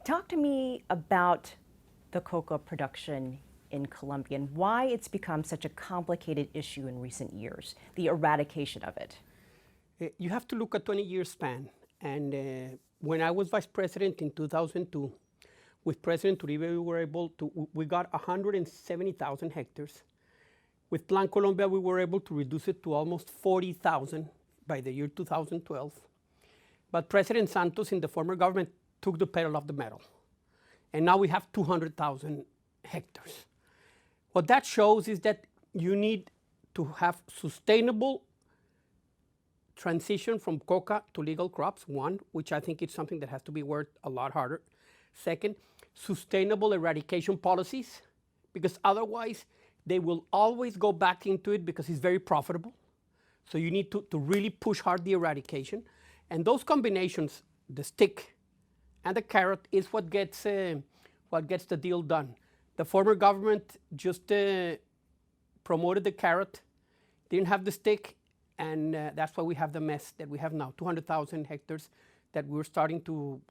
Talk to me about the coca production in Colombia and why it's become such a complicated issue in recent years, the eradication of it. You have to look at 20-year span. And when I was vice president in 2002, with President Uribe, we got 170,000 hectares. With Plan Colombia, we were able to reduce it to almost 40,000 by the year 2012. But President Santos in the former government took the pedal off the metal. And now we have 200,000 hectares. What that shows is that you need to have sustainable transition from coca to legal crops, one, which I think is something that has to be worked a lot harder. Second, sustainable eradication policies, because otherwise they will always go back into it because it's very profitable. So you need to really push hard the eradication. And those combinations, the stick and the carrot, is what gets the deal done. The former government just promoted the carrot, didn't have the stick, and that's why we have the mess that we have now, 200,000 hectares that we're starting to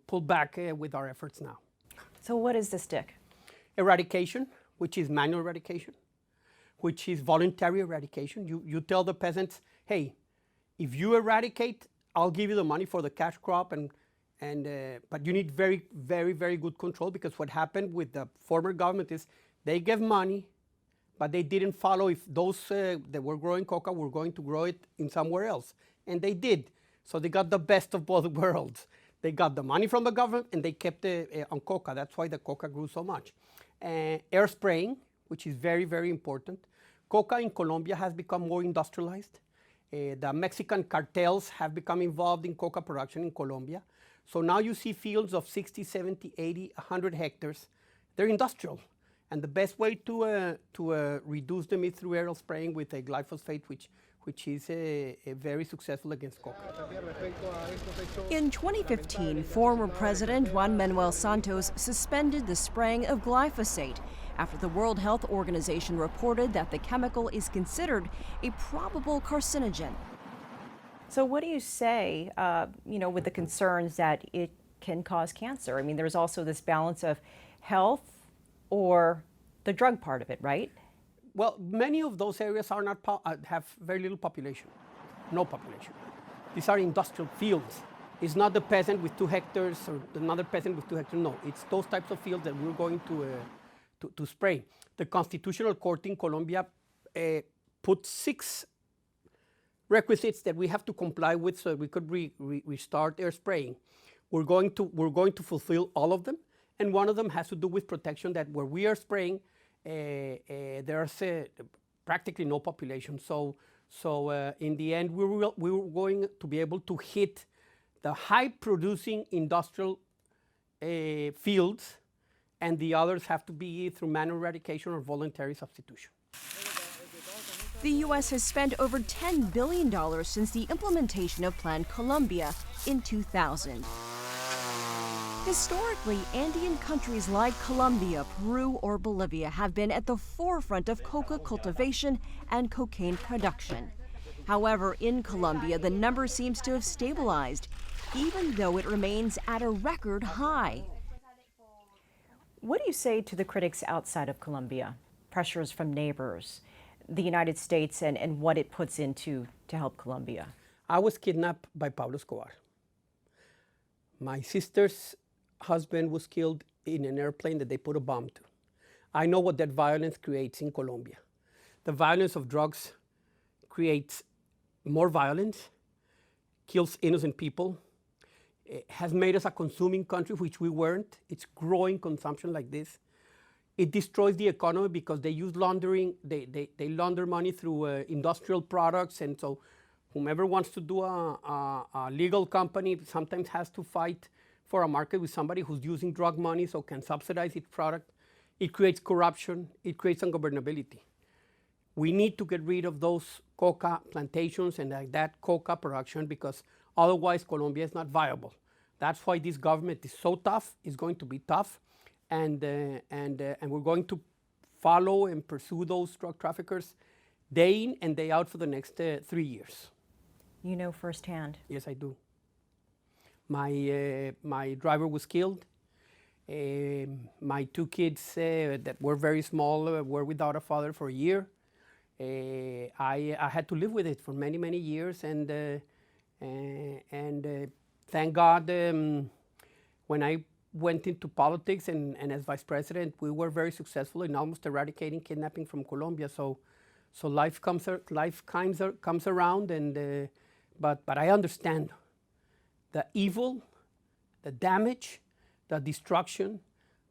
pull back with our efforts now. So what is the stick? Eradication, which is manual eradication, which is voluntary eradication. You tell the peasants, hey, if you eradicate, I'll give you the money for the cash crop, but you need very, very, very good control, because what happened with the former government is they gave money, but they didn't follow if those that were growing coca were going to grow it in somewhere else. And they did. So they got the best of both worlds. They got the money from the government and they kept it on coca. That's why the coca grew so much. Air spraying, which is very, very important. Coca in Colombia has become more industrialized. The Mexican cartels have become involved in coca production in Colombia. So now you see fields of 60, 70, 80, 100 hectares. They're industrial. And the best way to reduce them is through aerial spraying with a glyphosate, which is very successful against coca. In 2015, former President Juan Manuel Santos suspended the spraying of glyphosate after the World Health Organization reported that the chemical is considered a probable carcinogen. So what do you say, with the concerns that it can cause cancer? I mean, there's also this balance of health or the drug part of it, right? Well, many of those areas are not have very little population, no population. These are industrial fields. It's not the peasant with 2 hectares or another peasant with 2 hectares. No, it's those types of fields that we're going to spray. The Constitutional Court in Colombia put 6 requisites that we have to comply with so we could restart air spraying. We're going to fulfill all of them, and one of them has to do with protection, that where we are spraying, there's practically no population. So in the end, we were going to be able to hit the high-producing industrial fields, and the others have to be through manual eradication or voluntary substitution. The U.S. has spent over $10 billion since the implementation of Plan Colombia in 2000. Historically, Andean countries like Colombia, Peru, or Bolivia have been at the forefront of coca cultivation and cocaine production. However, in Colombia, the number seems to have stabilized, even though it remains at a record high. What do you say to the critics outside of Colombia? Pressures from neighbors, the United States, and what it puts into to help Colombia? I was kidnapped by Pablo Escobar. My sister's husband was killed in an airplane that they put a bomb to. I know what that violence creates in Colombia. The violence of drugs creates more violence, kills innocent people. It has made us a consuming country, which we weren't. It's growing consumption like this. It destroys the economy because they use laundering. They launder money through industrial products, and so whomever wants to do a legal company sometimes has to fight for a market with somebody who's using drug money so can subsidize its product. It creates corruption. It creates ungovernability. We need to get rid of those coca plantations and that coca production, because otherwise Colombia is not viable. That's why this government is so tough, is going to be tough, and we're going to follow and pursue those drug traffickers day in and day out for the next 3 years. You know firsthand. Yes, I do. My driver was killed. My two kids that were very small were without a father for a year. I had to live with it for many, many years, and thank God when I went into politics and as vice president, we were very successful in almost eradicating kidnapping from Colombia. So life comes around, and but I understand the evil, the damage, the destruction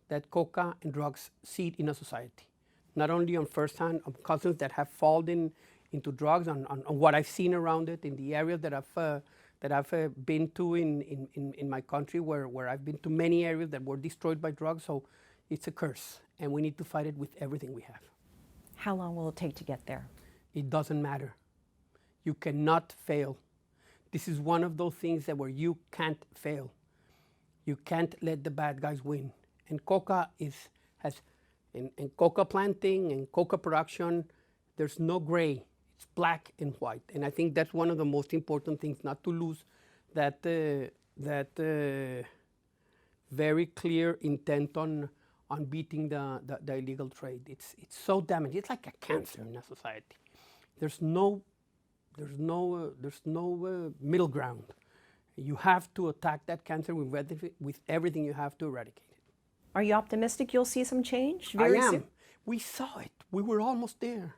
that coca and drugs seed in a society. Not only on firsthand, of cousins that have fallen into drugs, on what I've seen around it in the areas that I've been to in my country, where I've been to many areas that were destroyed by drugs. So it's a curse, and we need to fight it with everything we have. How long will it take to get there? It doesn't matter. You cannot fail. This is one of those things that where you can't fail. You can't let the bad guys win. And coca has in coca planting and coca production, there's no gray. It's black and white. And I think that's one of the most important things, not to lose that very clear intent on beating the illegal trade. It's so damaging. It's like a cancer in a society. There's no middle ground. You have to attack that cancer with everything you have to eradicate it. Are you optimistic you'll see some change I very am. soon? We saw it. We were almost there.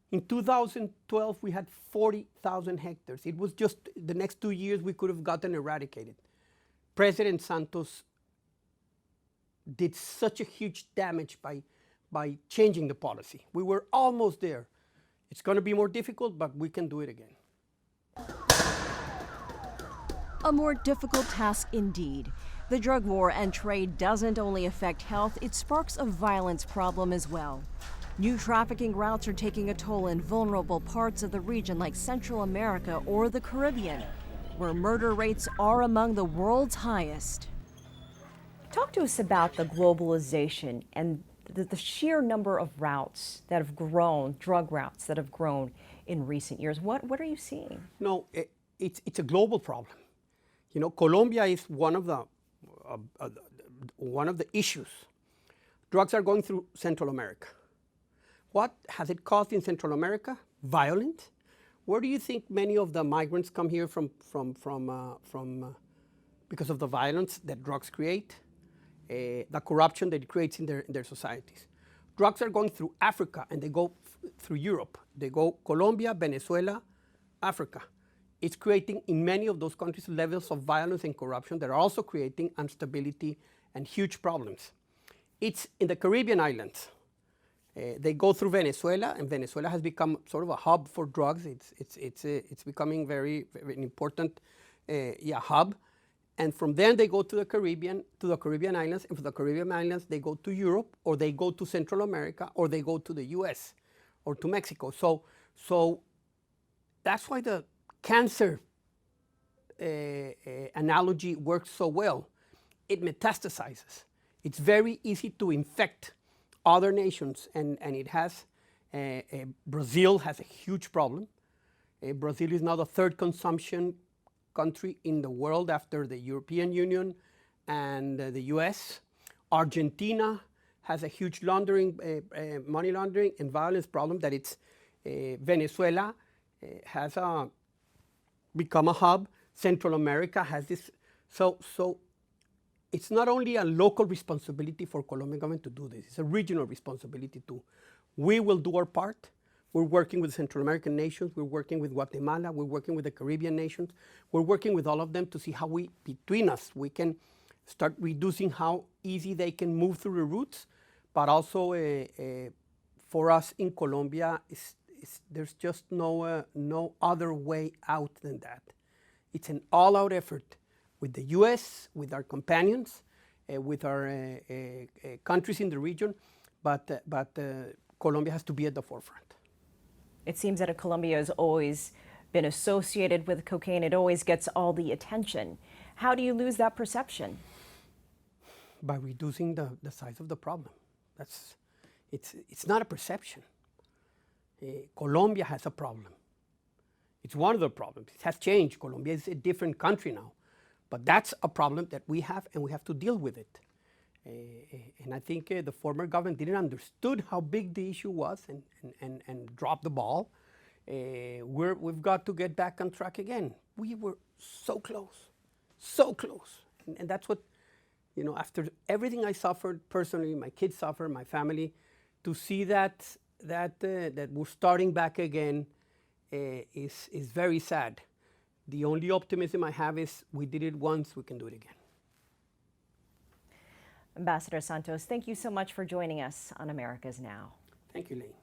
In 2012, we had 40,000 hectares. It was just the next 2 years we could have gotten eradicated. President Santos did such a huge damage by changing the policy. We were almost there. It's going to be more difficult, but we can do it again. A more difficult task indeed. The drug war and trade doesn't only affect health, it sparks a violence problem as well. New trafficking routes are taking a toll in vulnerable parts of the region like Central America or the Caribbean, where murder rates are among the world's highest. Talk to us about the globalization and the sheer number of routes that have grown, drug routes that have grown in recent years. What are you seeing? No, it's a global problem. You know, Colombia is one of the issues. Drugs are going through Central America. What has it caused in Central America? Violence. Where do you think many of the migrants come here from because of the violence that drugs create, the corruption that it creates in their societies? Drugs are going through Africa, and they go through Europe. They go Colombia, Venezuela, Africa. It's creating in many of those countries levels of violence and corruption that are also creating instability and huge problems. It's in the Caribbean islands. They go through Venezuela, and Venezuela has become sort of a hub for drugs. It's becoming very important hub. And from there they go to the Caribbean islands, and from the Caribbean islands they go to Europe, or they go to Central America, or they go to the US or to Mexico. So that's why the cancer analogy works so well. It metastasizes. It's very easy to infect other nations, and it has, Brazil has a huge problem. Brazil is now the third consumption country in the world after the European Union and the US. Argentina has a huge money laundering and violence problem that it's, Venezuela has become a hub. Central America has this. So it's not only a local responsibility for Colombian government to do this, it's a regional responsibility too. We will do our part. We're working with Central American nations, we're working with Guatemala, we're working with the Caribbean nations, we're working with all of them to see how between us, we can start reducing how easy they can move through the routes, but also for us in Colombia, there's just no other way out than that. It's an all-out effort with the US, with our companions, with our countries in the region, but Colombia has to be at the forefront. It seems that Colombia has always been associated with cocaine. It always gets all the attention. How do you lose that perception? By reducing the size of the problem. It's not a perception. Colombia has a problem. It's one of the problems. It has changed. Colombia is a different country now. But that's a problem that we have, and we have to deal with it. And I think the former government didn't understood how big the issue was and dropped the ball. We've got to get back on track again. We were so close, so close. And that's what, you know, after everything I suffered personally, my kids suffered, my family, to see that we're starting back again is very sad. The only optimism I have is we did it once, we can do it again. Ambassador Santos, thank you so much for joining us on America's Now. Thank you, Elaine.